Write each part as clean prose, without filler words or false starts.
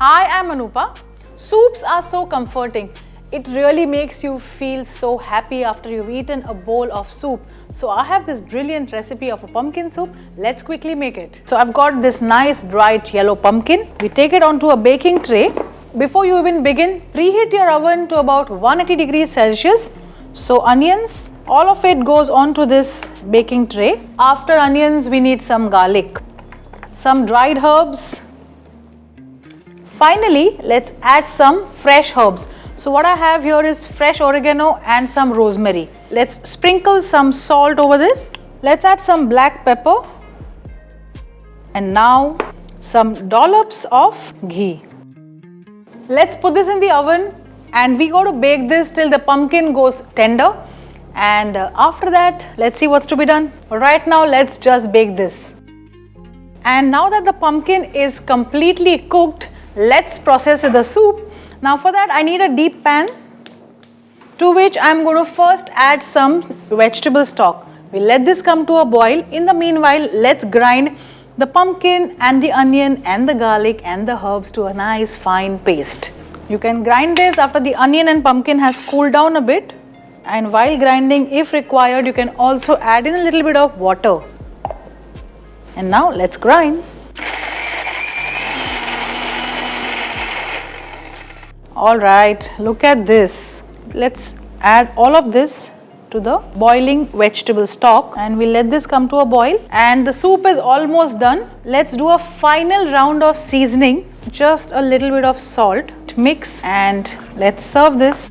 Hi, I'm Anupa. Soups are so comforting. It really makes you feel so happy after you've eaten a bowl of soup. So I have this brilliant recipe of a pumpkin soup. Let's quickly make it. So I've got this nice bright yellow pumpkin. We take it onto a baking tray. Before you even begin, preheat your oven to about 180 degrees Celsius. So onions, all of it goes onto this baking tray. After onions, we need some garlic, some dried herbs. Finally, let's add some fresh herbs. So what I have here is fresh oregano and some rosemary. Let's sprinkle some salt over this. Let's add some black pepper. And now some dollops of ghee. Let's put this in the oven and we go to bake this till the pumpkin goes tender. And after that, let's see what's to be done. Right now, let's just bake this. And now that the pumpkin is completely cooked, let's process the soup. Now for that I need a deep pan to which I'm going to first add some vegetable stock. We'll let this come to a boil. In the meanwhile, let's grind the pumpkin and the onion and the garlic and the herbs to a nice fine paste. You can grind this after the onion and pumpkin has cooled down a bit, and while grinding, if required, you can also add in a little bit of water. And now let's grind. Alright, look at this. Let's add all of this to the boiling vegetable stock and we'll let this come to a boil. And the soup is almost done. Let's do a final round of seasoning. Just a little bit of salt. Mix and let's serve this.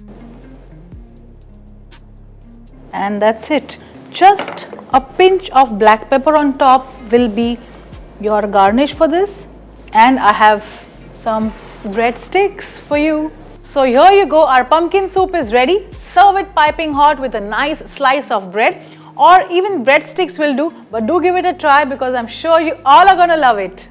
And that's it. Just a pinch of black pepper on top will be your garnish for this. And I have some breadsticks for you. So here you go, our pumpkin soup is ready. Serve it piping hot with a nice slice of bread, or even breadsticks will do, but do give it a try because I'm sure you all are gonna love it.